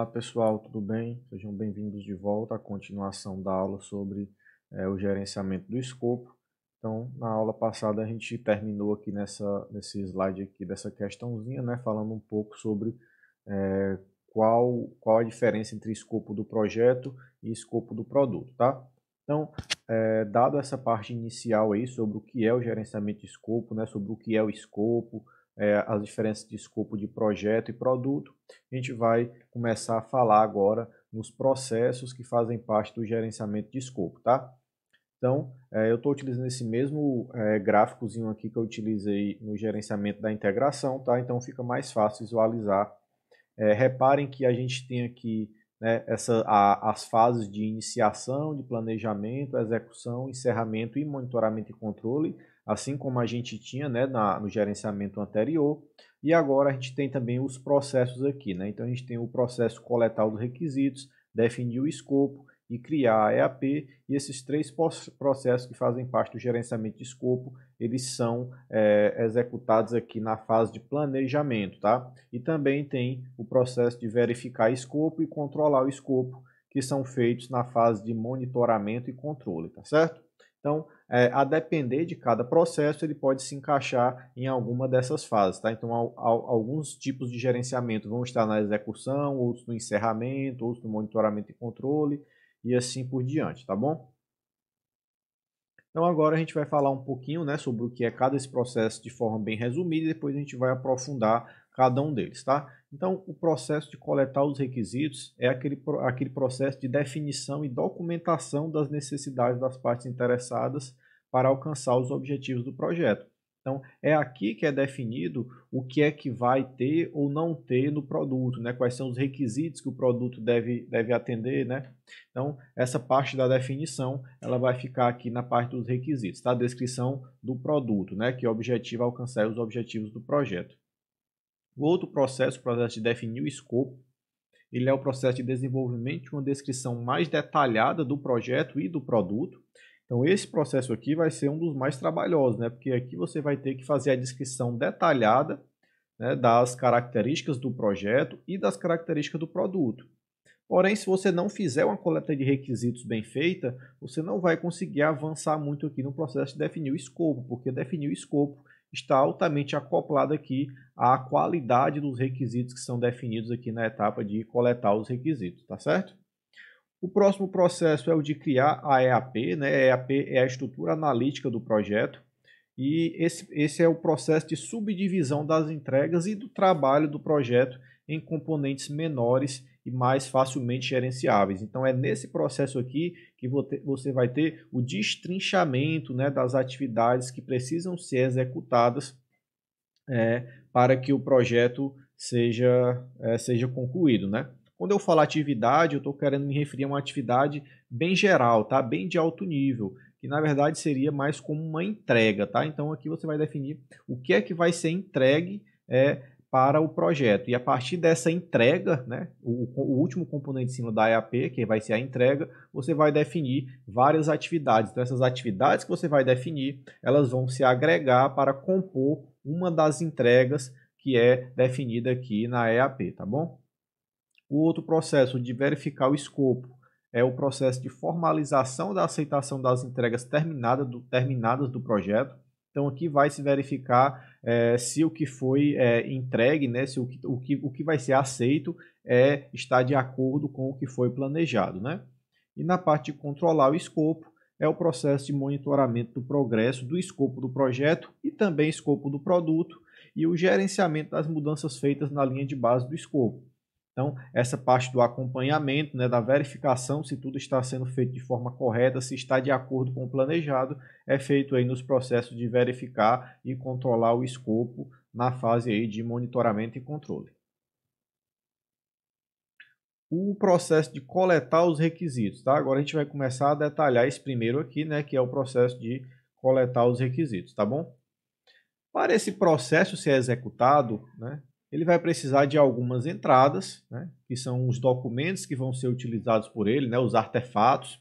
Olá pessoal, tudo bem? Sejam bem-vindos de volta à continuação da aula sobre o gerenciamento do escopo. Então, na aula passada a gente terminou aqui nesse slide aqui dessa questãozinha, né, falando um pouco sobre eh, qual a diferença entre escopo do projeto e escopo do produto, tá? Então, dado essa parte inicial aí sobre o que é o gerenciamento de escopo, né, sobre o que é o escopo, as diferenças de escopo de projeto e produto, a gente vai começar a falar agora nos processos que fazem parte do gerenciamento de escopo, tá? Então, eu estou utilizando esse mesmo gráficozinho aqui que eu utilizei no gerenciamento da integração, tá? Então fica mais fácil visualizar. Reparem que a gente tem aqui, né, as fases de iniciação, de planejamento, execução, encerramento e monitoramento e controle, assim como a gente tinha, né, no gerenciamento anterior. E agora a gente tem também os processos aqui, né? Então a gente tem o processo coletar os requisitos, definir o escopo e criar a EAP, e esses três processos que fazem parte do gerenciamento de escopo, eles são executados aqui na fase de planejamento, tá? E também tem o processo de verificar escopo e controlar o escopo, que são feitos na fase de monitoramento e controle, tá certo? Então, a depender de cada processo, ele pode se encaixar em alguma dessas fases, tá? Então, alguns tipos de gerenciamento vão estar na execução, outros no encerramento, outros no monitoramento e controle, e assim por diante, tá bom? Então agora a gente vai falar um pouquinho, né, sobre o que é cada esse processo de forma bem resumida e depois a gente vai aprofundar cada um deles, tá? Então o processo de coletar os requisitos é aquele processo de definição e documentação das necessidades das partes interessadas para alcançar os objetivos do projeto. Então, é aqui que é definido o que é que vai ter ou não ter no produto, né? Quais são os requisitos que o produto deve atender, né? Então, essa parte da definição, ela vai ficar aqui na parte dos requisitos, tá? Descrição do produto, né? Que objetiva alcançar os objetivos do projeto. O outro processo, o processo de definir o escopo, ele é o processo de desenvolvimento de uma descrição mais detalhada do projeto e do produto. Então, esse processo aqui vai ser um dos mais trabalhosos, né? Porque aqui você vai ter que fazer a descrição detalhada, né, das características do projeto e das características do produto. Porém, se você não fizer uma coleta de requisitos bem feita, você não vai conseguir avançar muito aqui no processo de definir o escopo, porque definir o escopo está altamente acoplado aqui à qualidade dos requisitos que são definidos aqui na etapa de coletar os requisitos, tá certo? O próximo processo é o de criar a EAP, né? A EAP é a estrutura analítica do projeto, e esse é o processo de subdivisão das entregas e do trabalho do projeto em componentes menores e mais facilmente gerenciáveis. Então é nesse processo aqui que você vai ter o destrinchamento, né, das atividades que precisam ser executadas para que o projeto seja concluído, né? Quando eu falo atividade, eu estou querendo me referir a uma atividade bem geral, tá? Bem de alto nível, que na verdade seria mais como uma entrega, tá? Então aqui você vai definir o que é que vai ser entregue para o projeto. E a partir dessa entrega, né, o último componente em cima da EAP, que vai ser a entrega, você vai definir várias atividades. Então essas atividades que você vai definir, elas vão se agregar para compor uma das entregas que é definida aqui na EAP, tá bom? O outro processo de verificar o escopo é o processo de formalização da aceitação das entregas terminadas do projeto. Então aqui vai se verificar se o que foi entregue, né, se o que vai ser aceito está de acordo com o que foi planejado, né? E na parte de controlar o escopo é o processo de monitoramento do progresso do escopo do projeto e também escopo do produto e o gerenciamento das mudanças feitas na linha de base do escopo. Então, essa parte do acompanhamento, né, da verificação se tudo está sendo feito de forma correta, se está de acordo com o planejado, é feito aí nos processos de verificar e controlar o escopo na fase aí de monitoramento e controle. O processo de coletar os requisitos, tá? Agora a gente vai começar a detalhar esse primeiro aqui, né, que é o processo de coletar os requisitos, tá bom? Para esse processo ser executado, né, ele vai precisar de algumas entradas, né, que são os documentos que vão ser utilizados por ele, né, os artefatos.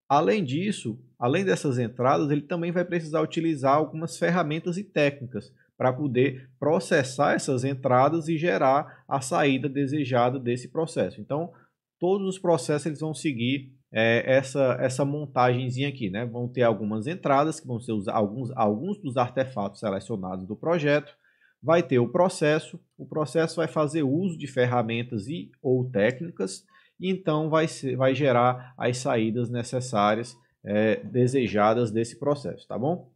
Além disso, além dessas entradas, ele também vai precisar utilizar algumas ferramentas e técnicas para poder processar essas entradas e gerar a saída desejada desse processo. Então, todos os processos eles vão seguir essa montagenzinha aqui, né? Vão ter algumas entradas, que vão ser alguns dos artefatos selecionados do projeto. Vai ter o processo vai fazer uso de ferramentas e ou técnicas, e então vai gerar as saídas necessárias, desejadas desse processo, tá bom?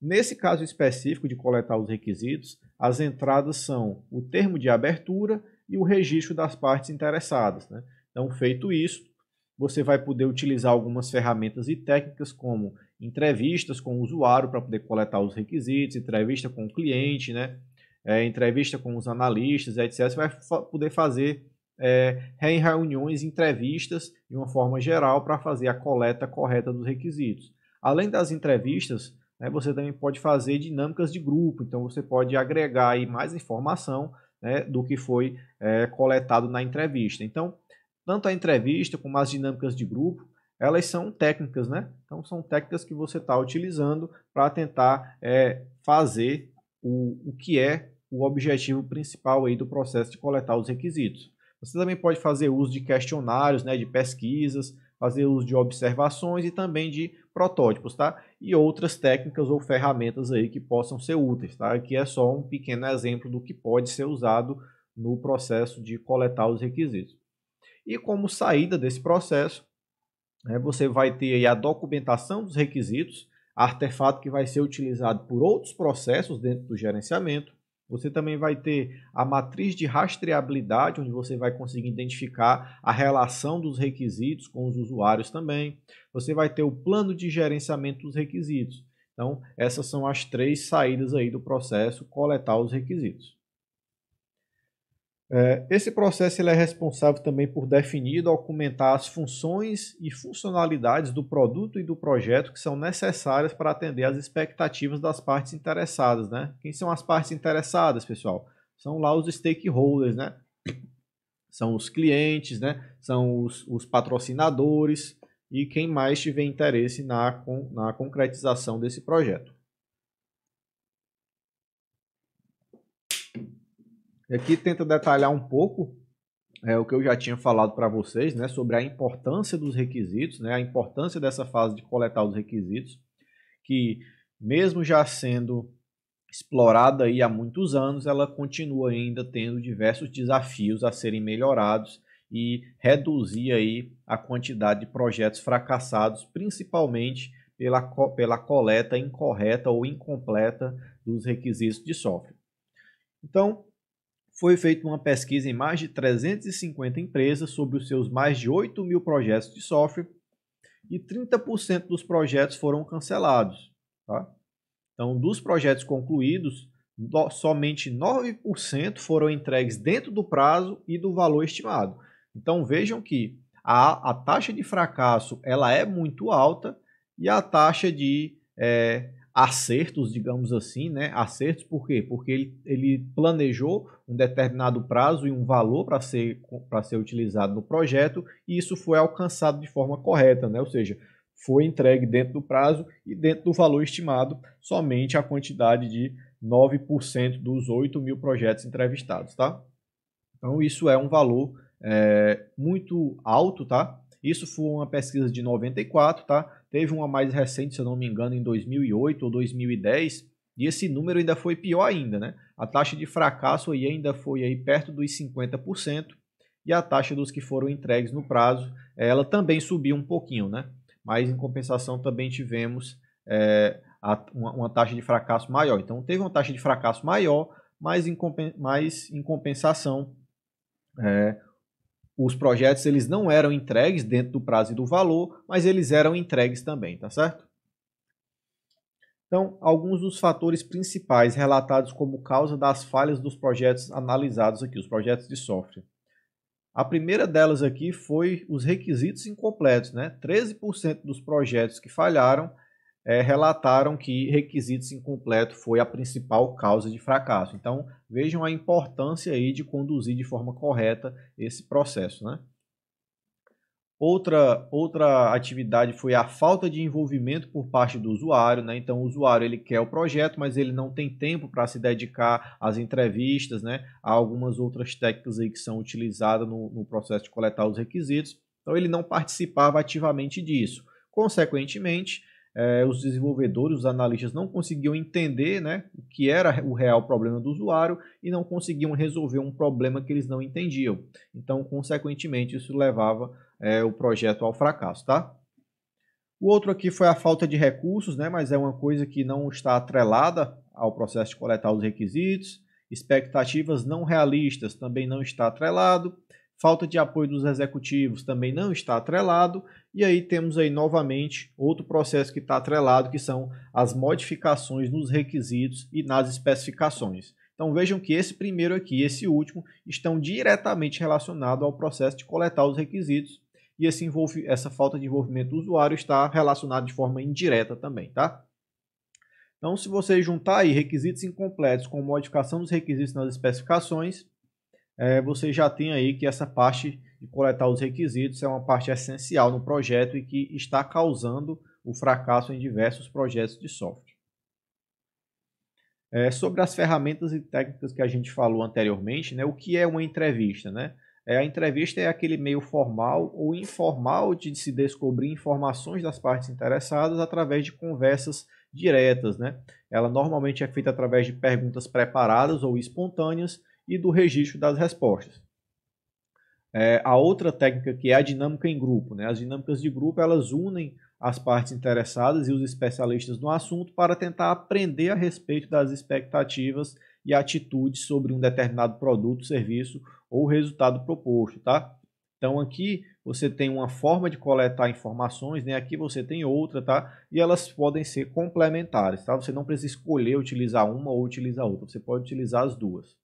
Nesse caso específico de coletar os requisitos, as entradas são o termo de abertura e o registro das partes interessadas, né? Então, feito isso, você vai poder utilizar algumas ferramentas e técnicas como entrevistas com o usuário para poder coletar os requisitos, entrevista com o cliente, né? Entrevista com os analistas, etc. Você vai poder fazer reuniões, entrevistas de uma forma geral para fazer a coleta correta dos requisitos. Além das entrevistas, né, você também pode fazer dinâmicas de grupo, então você pode agregar aí mais informação, né, do que foi coletado na entrevista. Então, tanto a entrevista como as dinâmicas de grupo, elas são técnicas, né? Então, são técnicas que você está utilizando para tentar fazer o que é o objetivo principal aí do processo de coletar os requisitos. Você também pode fazer uso de questionários, né, de pesquisas, fazer uso de observações e também de protótipos, tá? E outras técnicas ou ferramentas aí que possam ser úteis, tá? Aqui é só um pequeno exemplo do que pode ser usado no processo de coletar os requisitos. E como saída desse processo, você vai ter aí a documentação dos requisitos, artefato que vai ser utilizado por outros processos dentro do gerenciamento. Você também vai ter a matriz de rastreabilidade, onde você vai conseguir identificar a relação dos requisitos com os usuários também. Você vai ter o plano de gerenciamento dos requisitos. Então, essas são as 3 saídas aí do processo coletar os requisitos. Esse processo ele é responsável também por definir e documentar as funções e funcionalidades do produto e do projeto que são necessárias para atender às expectativas das partes interessadas, né? Quem são as partes interessadas, pessoal? São lá os stakeholders, né? São os clientes, né? São os patrocinadores e quem mais tiver interesse na concretização desse projeto. Aqui tenta detalhar um pouco o que eu já tinha falado para vocês, né, sobre a importância dos requisitos, né, a importância dessa fase de coletar os requisitos, que mesmo já sendo explorada aí há muitos anos, ela continua ainda tendo diversos desafios a serem melhorados e reduzir aí a quantidade de projetos fracassados, principalmente pela coleta incorreta ou incompleta dos requisitos de software. Então, foi feita uma pesquisa em mais de 350 empresas sobre os seus mais de 8.000 projetos de software e 30% dos projetos foram cancelados. Tá? Então, dos projetos concluídos, somente 9% foram entregues dentro do prazo e do valor estimado. Então, vejam que a taxa de fracasso ela é muito alta e a taxa de acertos, digamos assim, né? Acertos por quê? Porque ele planejou um determinado prazo e um valor para ser utilizado no projeto e isso foi alcançado de forma correta, né? Ou seja, foi entregue dentro do prazo e dentro do valor estimado, somente a quantidade de 9% dos 8.000 projetos entrevistados, tá? Então isso é um valor muito alto, tá? Isso foi uma pesquisa de 94, tá? Teve uma mais recente, se eu não me engano, em 2008 ou 2010, e esse número ainda foi pior ainda, né? A taxa de fracasso aí ainda foi aí perto dos 50%, e a taxa dos que foram entregues no prazo, ela também subiu um pouquinho, né? Mas em compensação também tivemos uma taxa de fracasso maior. Então teve uma taxa de fracasso maior, mas em compensação, os projetos eles não eram entregues dentro do prazo e do valor, mas eles eram entregues também, tá certo? Então, alguns dos fatores principais relatados como causa das falhas dos projetos analisados aqui, os projetos de software. A primeira delas aqui foi os requisitos incompletos, né? 13% dos projetos que falharam relataram que requisitos incompletos foi a principal causa de fracasso. Então, vejam a importância aí de conduzir de forma correta esse processo, né? Outra atividade foi a falta de envolvimento por parte do usuário, né? Então, o usuário ele quer o projeto, mas ele não tem tempo para se dedicar às entrevistas, né? Há algumas outras técnicas aí que são utilizadas no processo de coletar os requisitos. Então, ele não participava ativamente disso. Consequentemente, os desenvolvedores, os analistas não conseguiam entender, né, o que era o real problema do usuário e não conseguiam resolver um problema que eles não entendiam. Então, consequentemente, isso levava o projeto ao fracasso, tá? O outro aqui foi a falta de recursos, né, mas é uma coisa que não está atrelada ao processo de coletar os requisitos. Expectativas não realistas também não está atrelado. Falta de apoio dos executivos também não está atrelado. E aí temos aí novamente outro processo que está atrelado, que são as modificações nos requisitos e nas especificações. Então vejam que esse primeiro aqui e esse último estão diretamente relacionados ao processo de coletar os requisitos e essa falta de envolvimento do usuário está relacionada de forma indireta também, tá? Então, se você juntar aí requisitos incompletos com modificação dos requisitos nas especificações, você já tem aí que essa parte de coletar os requisitos é uma parte essencial no projeto e que está causando o fracasso em diversos projetos de software. Sobre as ferramentas e técnicas que a gente falou anteriormente, né, o que é uma entrevista, né? A entrevista é aquele meio formal ou informal de se descobrir informações das partes interessadas através de conversas diretas, né? Ela normalmente é feita através de perguntas preparadas ou espontâneas e do registro das respostas. A outra técnica que é a dinâmica em grupo, né? As dinâmicas de grupo elas unem as partes interessadas e os especialistas no assunto para tentar aprender a respeito das expectativas e atitudes sobre um determinado produto, serviço ou resultado proposto, tá? Então aqui você tem uma forma de coletar informações, né? Aqui você tem outra, tá? E elas podem ser complementares, tá? Você não precisa escolher utilizar uma ou utilizar outra, você pode utilizar as duas.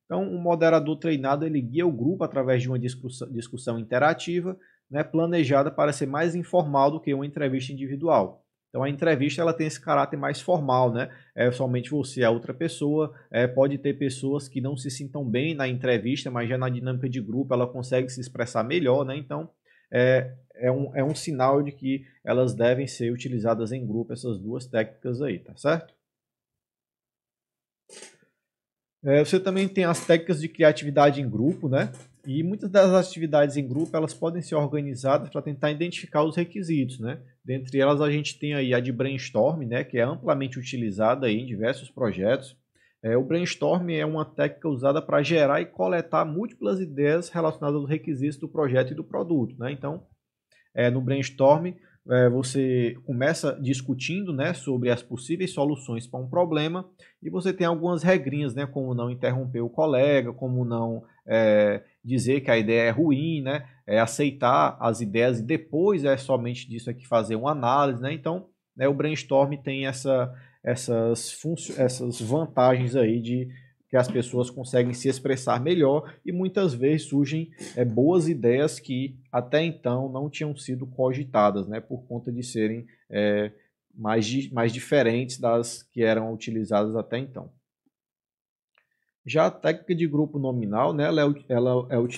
Então, um moderador treinado ele guia o grupo através de uma discussão interativa, né, planejada para ser mais informal do que uma entrevista individual. Então, a entrevista ela tem esse caráter mais formal, né? É somente você, a outra pessoa. Pode ter pessoas que não se sintam bem na entrevista, mas já na dinâmica de grupo ela consegue se expressar melhor, né? Então, é um sinal de que elas devem ser utilizadas em grupo, essas duas técnicas aí, tá certo? Você também tem as técnicas de criatividade em grupo, né? E muitas das atividades em grupo elas podem ser organizadas para tentar identificar os requisitos, né? Dentre elas a gente tem aí a de brainstorm, né? Que é amplamente utilizada aí em diversos projetos. O brainstorm é uma técnica usada para gerar e coletar múltiplas ideias relacionadas aos requisitos do projeto e do produto, né? Então, no brainstorm, você começa discutindo, né, sobre as possíveis soluções para um problema e você tem algumas regrinhas, né, como não interromper o colega, como não dizer que a ideia é ruim, né, aceitar as ideias e depois somente disso aqui fazer uma análise, né? Então, o brainstorm tem essas vantagens aí de que as pessoas conseguem se expressar melhor e muitas vezes surgem boas ideias que até então não tinham sido cogitadas, né, por conta de serem mais diferentes das que eram utilizadas até então. Já a técnica de grupo nominal, né, ela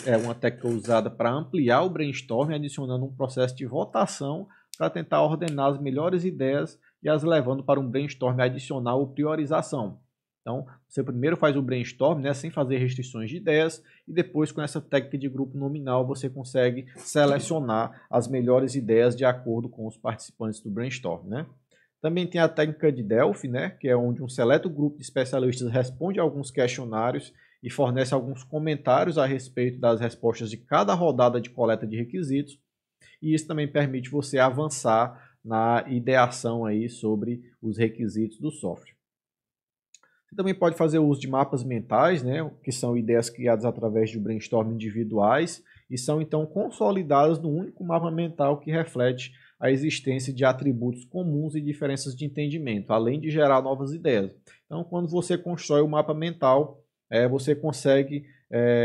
é uma técnica usada para ampliar o brainstorm, adicionando um processo de votação para tentar ordenar as melhores ideias e as levando para um brainstorm adicional ou priorização. Então, você primeiro faz o brainstorm, né, sem fazer restrições de ideias, e depois, com essa técnica de grupo nominal, você consegue selecionar as melhores ideias de acordo com os participantes do brainstorm, né? Também tem a técnica de Delphi, né, que é onde um seleto grupo de especialistas responde a alguns questionários e fornece alguns comentários a respeito das respostas de cada rodada de coleta de requisitos, e isso também permite você avançar na ideação aí sobre os requisitos do software. Você também pode fazer uso de mapas mentais, né, que são ideias criadas através de brainstorm individuais e são então consolidadas num único mapa mental que reflete a existência de atributos comuns e diferenças de entendimento, além de gerar novas ideias. Então, quando você constrói o mapa mental, você consegue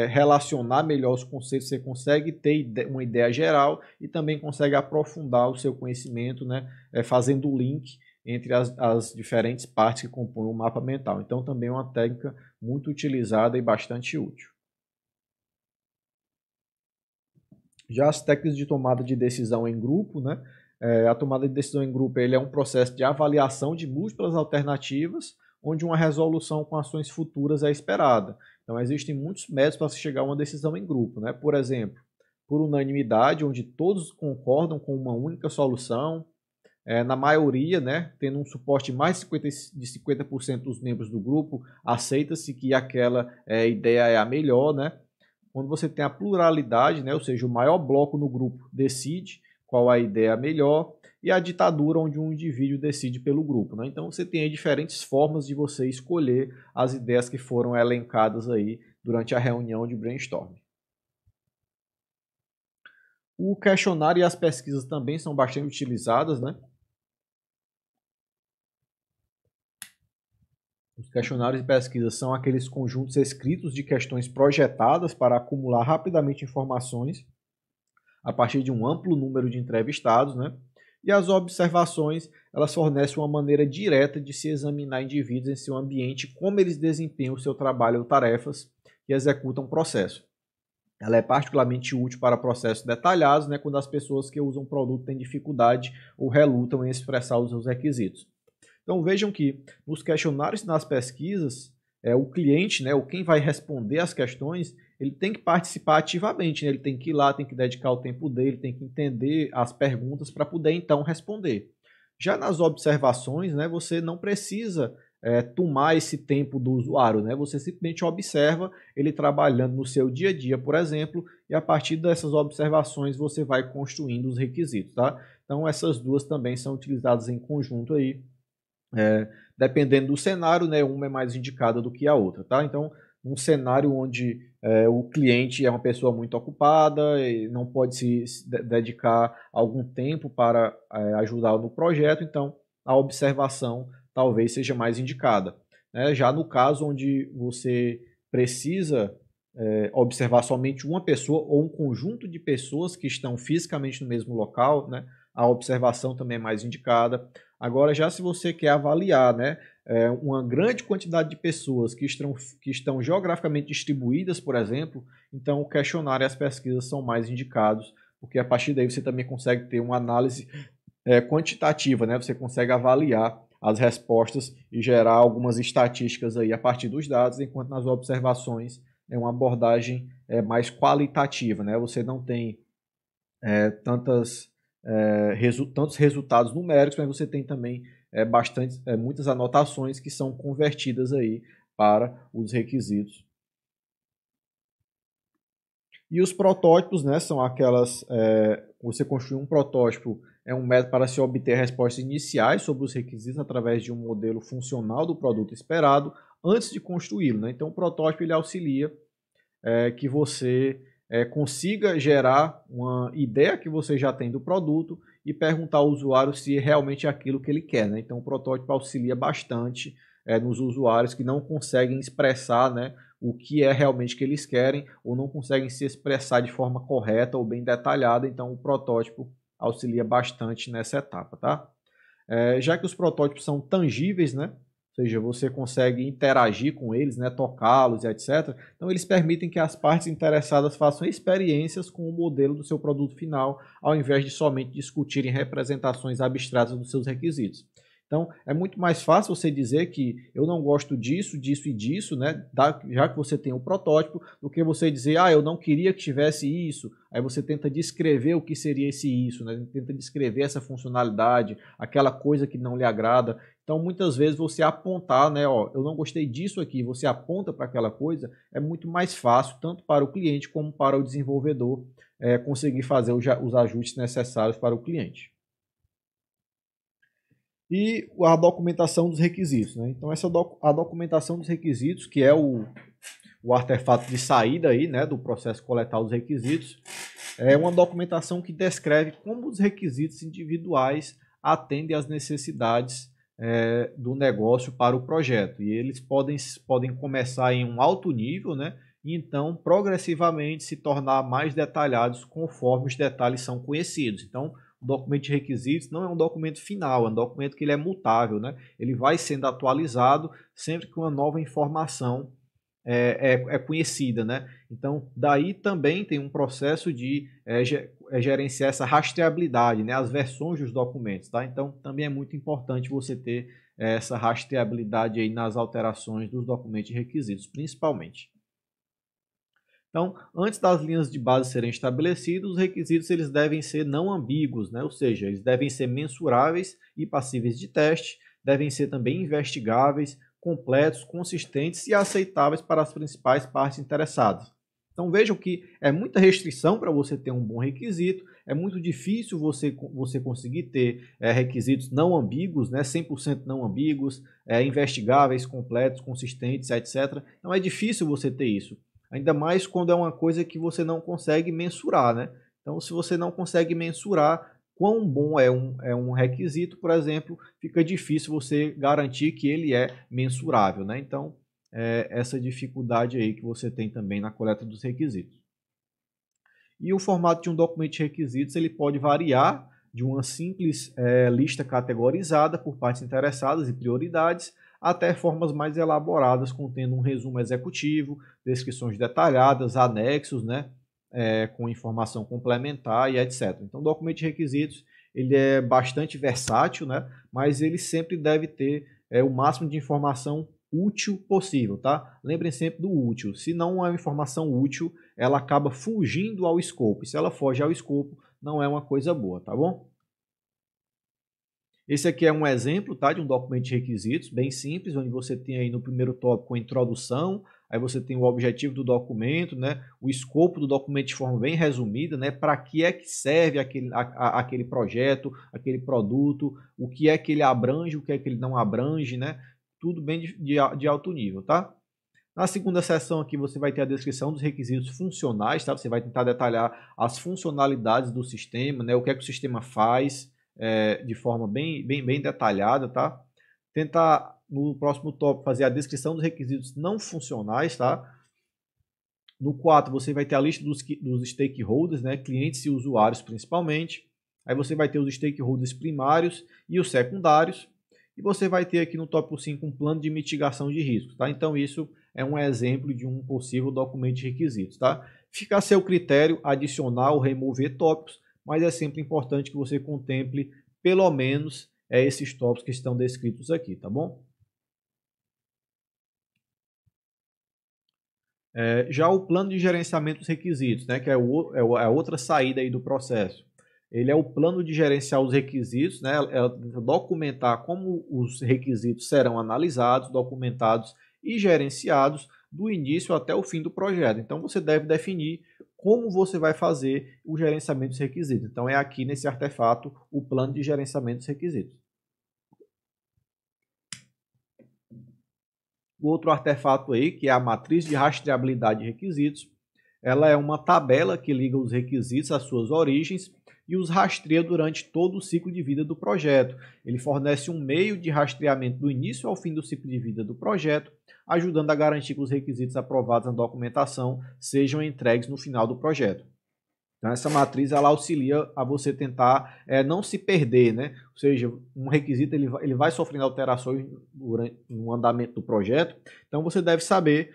relacionar melhor os conceitos, você consegue ter uma ideia geral e também consegue aprofundar o seu conhecimento, né, fazendo o link entre as diferentes partes que compõem o mapa mental. Então, também é uma técnica muito utilizada e bastante útil. Já as técnicas de tomada de decisão em grupo, né? A tomada de decisão em grupo ele é um processo de avaliação de múltiplas alternativas, onde uma resolução com ações futuras é esperada. Então, existem muitos métodos para se chegar a uma decisão em grupo, né? Por exemplo, por unanimidade, onde todos concordam com uma única solução, na maioria, né, tendo um suporte de 50% dos membros do grupo, aceita-se que aquela ideia é a melhor, né? Quando você tem a pluralidade, né, ou seja, o maior bloco no grupo decide qual a ideia melhor, e a ditadura, onde um indivíduo decide pelo grupo, né? Então você tem aí diferentes formas de você escolher as ideias que foram elencadas aí durante a reunião de brainstorming. O questionário e as pesquisas também são bastante utilizadas, né? Os questionários e pesquisas são aqueles conjuntos escritos de questões projetadas para acumular rapidamente informações a partir de um amplo número de entrevistados, né? E as observações, elas fornecem uma maneira direta de se examinar indivíduos em seu ambiente, como eles desempenham o seu trabalho ou tarefas e executam o processo. Ela é particularmente útil para processos detalhados, né, quando as pessoas que usam o produto têm dificuldade ou relutam em expressar os seus requisitos. Então vejam que nos questionários e nas pesquisas, o cliente, né, ou quem vai responder as questões, ele tem que participar ativamente, né? Ele tem que ir lá, tem que dedicar o tempo dele, tem que entender as perguntas para poder então responder. Já nas observações, né, você não precisa tomar esse tempo do usuário, né? Você simplesmente observa ele trabalhando no seu dia a dia, por exemplo, e a partir dessas observações você vai construindo os requisitos, tá? Então essas duas também são utilizadas em conjunto aí. Dependendo do cenário, né, uma é mais indicada do que a outra, tá? Então, um cenário onde o cliente é uma pessoa muito ocupada e não pode se dedicar algum tempo para ajudar no projeto, então a observação talvez seja mais indicada, né? Já no caso onde você precisa observar somente uma pessoa ou um conjunto de pessoas que estão fisicamente no mesmo local, né, a observação também é mais indicada. Agora, já se você quer avaliar, né, uma grande quantidade de pessoas que estão geograficamente distribuídas, por exemplo, então o questionário e as pesquisas são mais indicados, porque a partir daí você também consegue ter uma análise quantitativa, né? Você consegue avaliar as respostas e gerar algumas estatísticas aí a partir dos dados, enquanto nas observações é uma abordagem mais qualitativa, né? Você não tem tantos resultados numéricos, mas você tem também muitas anotações que são convertidas aí para os requisitos. E os protótipos, né, são aquelas... você construir um protótipo é um método para se obter respostas iniciais sobre os requisitos através de um modelo funcional do produto esperado antes de construí-lo, né? Então o protótipo ele auxilia que você consiga gerar uma ideia que você já tem do produto e perguntar ao usuário se realmente é aquilo que ele quer, né? Então o protótipo auxilia bastante nos usuários que não conseguem expressar, né, o que é realmente que eles querem ou não conseguem se expressar de forma correta ou bem detalhada, então o protótipo auxilia bastante nessa etapa, tá? Já que os protótipos são tangíveis, né? Ou seja, você consegue interagir com eles, né, tocá-los e etc. Então, eles permitem que as partes interessadas façam experiências com o modelo do seu produto final, ao invés de somente discutirem representações abstratas dos seus requisitos. Então, é muito mais fácil você dizer que eu não gosto disso, disso e disso, né? Já que você tem o protótipo, do que você dizer, eu não queria que tivesse isso. Aí você tenta descrever o que seria esse isso, né? Tenta descrever essa funcionalidade, aquela coisa que não lhe agrada. Então, muitas vezes você apontar, né? Eu não gostei disso aqui, você aponta para aquela coisa, é muito mais fácil, tanto para o cliente como para o desenvolvedor, conseguir fazer os ajustes necessários para o cliente. E a documentação dos requisitos, né? Então, a documentação dos requisitos, que é o artefato de saída aí, né, do processo coletar os requisitos, é uma documentação que descreve como os requisitos individuais atendem às necessidades do negócio para o projeto. E eles podem começar em um alto nível, né, e então progressivamente se tornar mais detalhados conforme os detalhes são conhecidos. Então, o documento de requisitos não é um documento final, é um documento que ele é mutável, né? Ele vai sendo atualizado sempre que uma nova informação é conhecida, né? Então, daí também tem um processo de gerenciar essa rastreabilidade, né? As versões dos documentos, tá? Então, também é muito importante você ter essa rastreabilidade aí nas alterações dos documentos e requisitos, principalmente. Então, antes das linhas de base serem estabelecidas, os requisitos eles devem ser não ambíguos, né? Ou seja, eles devem ser mensuráveis e passíveis de teste, devem ser também investigáveis, completos, consistentes e aceitáveis para as principais partes interessadas. Então vejam que é muita restrição para você ter um bom requisito, é muito difícil você conseguir ter requisitos não ambíguos, né? 100% não ambíguos, investigáveis, completos, consistentes, etc. Então é difícil você ter isso. Ainda mais quando é uma coisa que você não consegue mensurar, né? Então, se você não consegue mensurar quão bom é um requisito, por exemplo, fica difícil você garantir que ele é mensurável, né? Então, essa dificuldade aí que você tem também na coleta dos requisitos. E o formato de um documento de requisitos ele pode variar de uma simples lista categorizada por partes interessadas e prioridades até formas mais elaboradas, contendo um resumo executivo, descrições detalhadas, anexos, né, com informação complementar e etc. Então, o documento de requisitos ele é bastante versátil, né, mas ele sempre deve ter o máximo de informação útil possível, tá? Lembrem sempre do útil. Se não é uma informação útil, ela acaba fugindo ao escopo. E se ela foge ao escopo, não é uma coisa boa, tá bom? Esse aqui é um exemplo, tá, de um documento de requisitos, bem simples, onde você tem aí no primeiro tópico a introdução, aí você tem o objetivo do documento, né, o escopo do documento de forma bem resumida, né, para que é que serve aquele projeto, aquele produto, o que é que ele abrange, o que é que ele não abrange, né, tudo bem de alto nível, tá? Na segunda seção aqui você vai ter a descrição dos requisitos funcionais, tá? Você vai tentar detalhar as funcionalidades do sistema, né? O que é que o sistema faz de forma bem detalhada, tá? Tentar no próximo tópico fazer a descrição dos requisitos não funcionais, tá? No 4 você vai ter a lista dos stakeholders, né? Clientes e usuários principalmente. Aí você vai ter os stakeholders primários e os secundários. E você vai ter aqui no tópico 5 um plano de mitigação de riscos, tá? Então isso é um exemplo de um possível documento de requisitos, tá? Fica a seu critério adicionar ou remover tópicos, mas é sempre importante que você contemple pelo menos esses tópicos que estão descritos aqui, tá bom? Já o plano de gerenciamento dos requisitos, né, que é a outra saída aí do processo. Ele é o plano de gerenciar os requisitos, né, documentar como os requisitos serão analisados, documentados e gerenciados do início até o fim do projeto. Então você deve definir como você vai fazer o gerenciamento dos requisitos. Então é aqui nesse artefato o plano de gerenciamento dos requisitos. O outro artefato aí, que é a matriz de rastreabilidade de requisitos, ela é uma tabela que liga os requisitos às suas origens e os rastreia durante todo o ciclo de vida do projeto. Ele fornece um meio de rastreamento do início ao fim do ciclo de vida do projeto, ajudando a garantir que os requisitos aprovados na documentação sejam entregues no final do projeto. Então, essa matriz ela auxilia a você tentar não se perder, né? Ou seja, um requisito ele vai sofrendo alterações no andamento do projeto, então você deve saber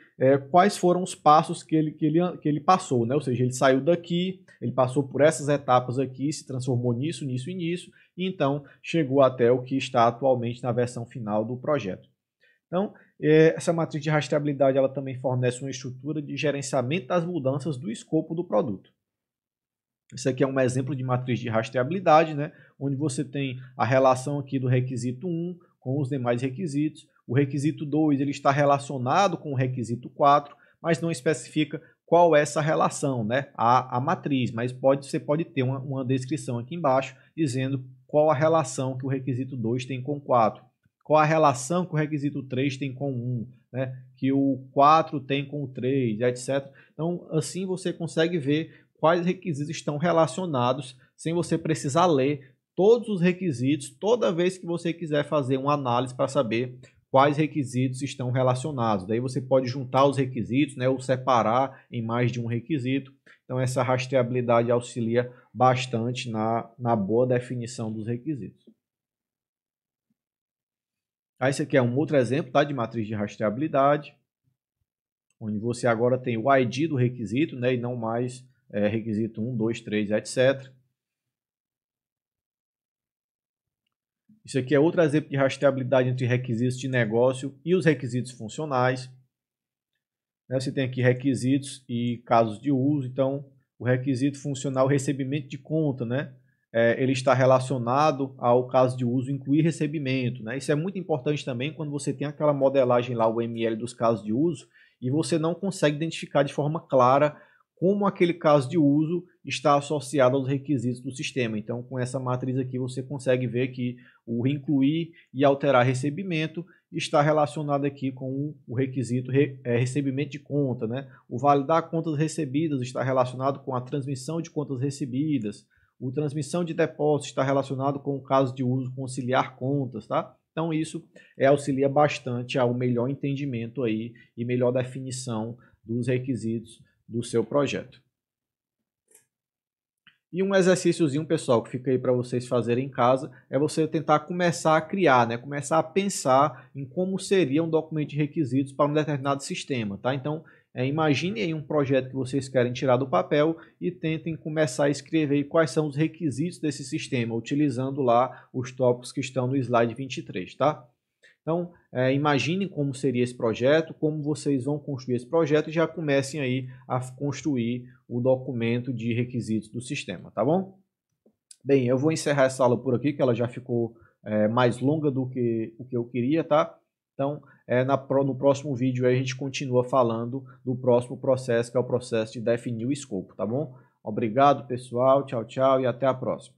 quais foram os passos que ele passou, né? Ou seja, ele saiu daqui, ele passou por essas etapas aqui, se transformou nisso, nisso e nisso, e então chegou até o que está atualmente na versão final do projeto. Então, essa matriz de rastreabilidade ela também fornece uma estrutura de gerenciamento das mudanças do escopo do produto. Isso aqui é um exemplo de matriz de rastreabilidade, né? Onde você tem a relação aqui do requisito 1 com os demais requisitos. O requisito 2 ele está relacionado com o requisito 4, mas não especifica qual é essa relação, né? A matriz, mas você pode ter uma descrição aqui embaixo dizendo qual a relação que o requisito 2 tem com o 4, qual a relação que o requisito 3 tem com o 1, né? Que o 4 tem com o 3, etc. Então, assim você consegue ver quais requisitos estão relacionados, sem você precisar ler todos os requisitos, toda vez que você quiser fazer uma análise para saber quais requisitos estão relacionados. Daí você pode juntar os requisitos, né, ou separar em mais de um requisito. Então essa rastreabilidade auxilia bastante na boa definição dos requisitos. Aí esse aqui é um outro exemplo, tá, de matriz de rastreabilidade. onde você agora tem o ID do requisito, né, e não mais requisito 1, 2, 3, etc. Isso aqui é outro exemplo de rastreabilidade entre requisitos de negócio e os requisitos funcionais. Você tem aqui requisitos e casos de uso. Então, o requisito funcional recebimento de conta, né? Ele está relacionado ao caso de uso incluir recebimento, né? Isso é muito importante também quando você tem aquela modelagem lá, o ML dos casos de uso, e você não consegue identificar de forma clara como aquele caso de uso está associado aos requisitos do sistema. Então, com essa matriz aqui, você consegue ver que o incluir e alterar recebimento está relacionado aqui com o requisito recebimento de conta, né? O validar contas recebidas está relacionado com a transmissão de contas recebidas. O transmissão de depósitos está relacionado com o caso de uso conciliar contas, tá? Então isso auxilia bastante ao melhor entendimento aí e melhor definição dos requisitos do seu projeto. E um exercíciozinho, pessoal, que fica aí para vocês fazerem em casa, é você tentar começar a criar, né? Começar a pensar em como seria um documento de requisitos para um determinado sistema, tá? Então, imagine aí um projeto que vocês querem tirar do papel e tentem começar a escrever quais são os requisitos desse sistema, utilizando lá os tópicos que estão no slide 23, tá? Então, imaginem como seria esse projeto, como vocês vão construir esse projeto e já comecem aí a construir o documento de requisitos do sistema, tá bom? Bem, eu vou encerrar essa aula por aqui, que ela já ficou mais longa do que o que eu queria, tá? Então, no próximo vídeo aí a gente continua falando do próximo processo, que é o processo de definir o escopo, tá bom? Obrigado, pessoal. Tchau, tchau e até a próxima.